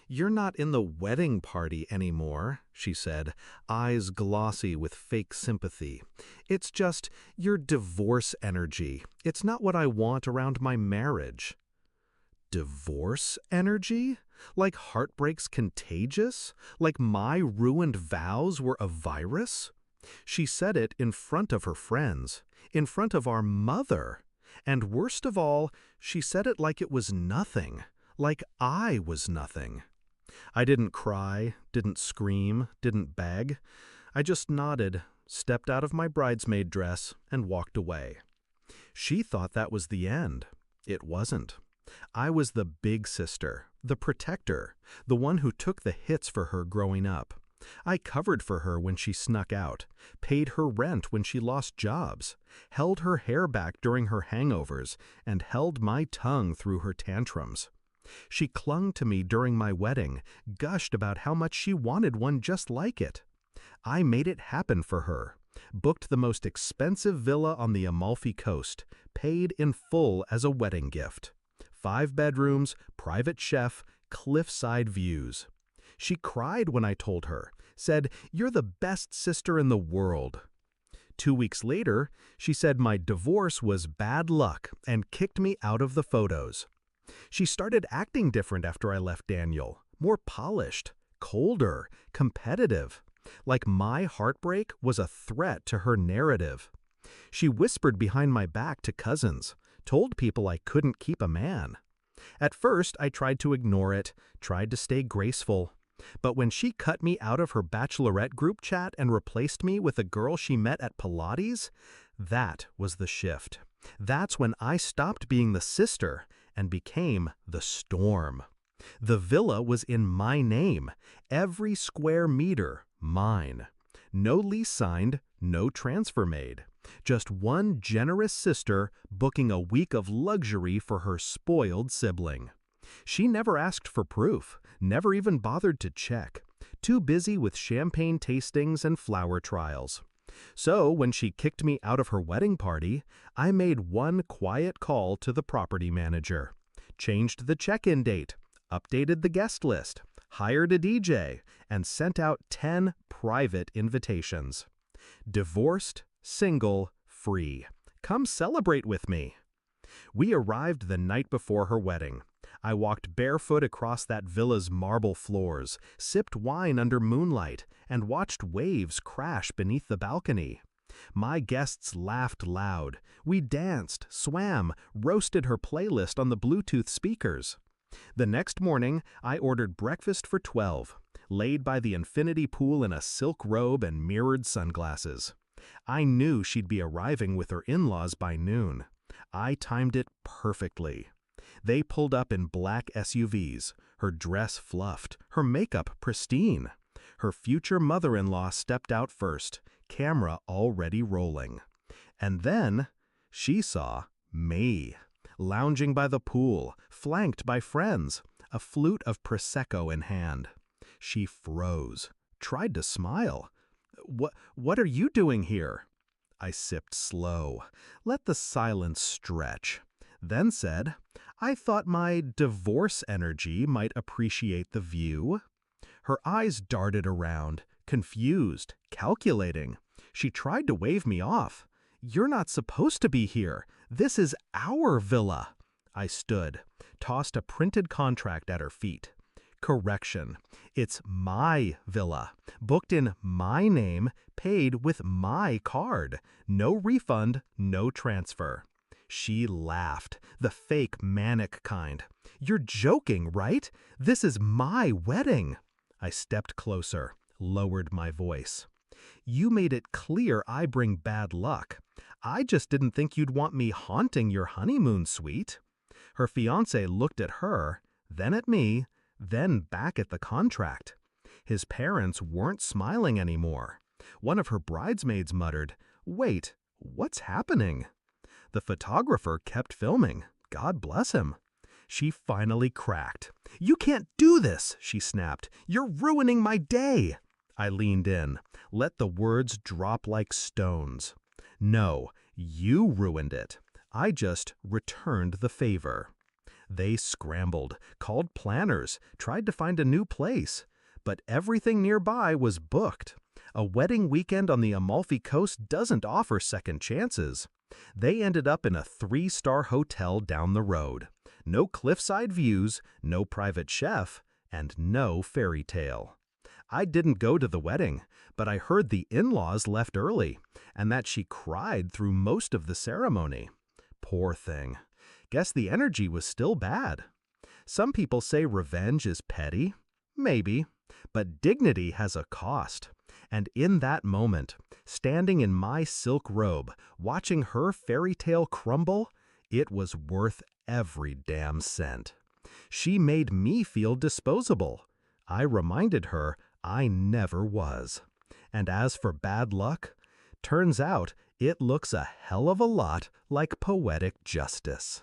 You're not in the wedding party anymore, she said, eyes glossy with fake sympathy. It's just your divorce energy. It's not what I want around my marriage. Divorce energy? Like heartbreak's contagious? Like my ruined vows were a virus? She said it in front of her friends, in front of our mother. And worst of all, she said it like it was nothing, like I was nothing. I didn't cry, didn't scream, didn't beg. I just nodded, stepped out of my bridesmaid dress, and walked away. She thought that was the end. It wasn't. I was the big sister, the protector, the one who took the hits for her growing up. I covered for her when she snuck out, paid her rent when she lost jobs, held her hair back during her hangovers, and held my tongue through her tantrums. She clung to me during my wedding, gushed about how much she wanted one just like it. I made it happen for her, booked the most expensive villa on the Amalfi Coast, paid in full as a wedding gift. 5 bedrooms, private chef, cliffside views. She cried when I told her, said, "You're the best sister in the world." 2 weeks later, she said my divorce was bad luck and kicked me out of the photos. She started acting different after I left Daniel, more polished, colder, competitive, like my heartbreak was a threat to her narrative. She whispered behind my back to cousins, told people I couldn't keep a man. At first, I tried to ignore it, tried to stay graceful. But when she cut me out of her bachelorette group chat and replaced me with a girl she met at Pilates, that was the shift. That's when I stopped being the sister and became the storm. The villa was in my name, every square meter mine. No lease signed, no transfer made. Just one generous sister booking a week of luxury for her spoiled sibling. She never asked for proof, never even bothered to check, too busy with champagne tastings and flower trials. So when she kicked me out of her wedding party, I made one quiet call to the property manager, changed the check-in date, updated the guest list, hired a DJ, and sent out 10 private invitations. Divorced, single, free. Come celebrate with me. We arrived the night before her wedding. I walked barefoot across that villa's marble floors, sipped wine under moonlight, and watched waves crash beneath the balcony. My guests laughed loud. We danced, swam, roasted her playlist on the Bluetooth speakers. The next morning, I ordered breakfast for 12, laid by the infinity pool in a silk robe and mirrored sunglasses. I knew she'd be arriving with her in-laws by noon. I timed it perfectly. They pulled up in black SUVs, her dress fluffed, her makeup pristine. Her future mother-in-law stepped out first, camera already rolling. And then she saw me, lounging by the pool, flanked by friends, a flute of Prosecco in hand. She froze, tried to smile. What are you doing here?" I sipped slow, let the silence stretch, then said, "I thought my divorce energy might appreciate the view." Her eyes darted around, confused, calculating. She tried to wave me off. "You're not supposed to be here. This is our villa." I stood, tossed a printed contract at her feet. Correction. It's my villa, booked in my name, paid with my card. No refund, no transfer. She laughed, the fake manic kind. "You're joking, right? This is my wedding." I stepped closer, lowered my voice. "You made it clear I bring bad luck. I just didn't think you'd want me haunting your honeymoon suite." Her fiancé looked at her, then at me, then back at the contract. His parents weren't smiling anymore. One of her bridesmaids muttered, "Wait, what's happening?" The photographer kept filming. God bless him. She finally cracked. "You can't do this," she snapped. "You're ruining my day." I leaned in, let the words drop like stones. "No, you ruined it. I just returned the favor." They scrambled, called planners, tried to find a new place. But everything nearby was booked. A wedding weekend on the Amalfi Coast doesn't offer second chances. They ended up in a 3-star hotel down the road. No cliffside views, no private chef, and no fairy tale. I didn't go to the wedding, but I heard the in-laws left early, and that she cried through most of the ceremony. Poor thing. Guess the energy was still bad. Some people say revenge is petty. Maybe. But dignity has a cost. And in that moment, standing in my silk robe, watching her fairy tale crumble, it was worth every damn cent. She made me feel disposable. I reminded her I never was. And as for bad luck, turns out it looks a hell of a lot like poetic justice.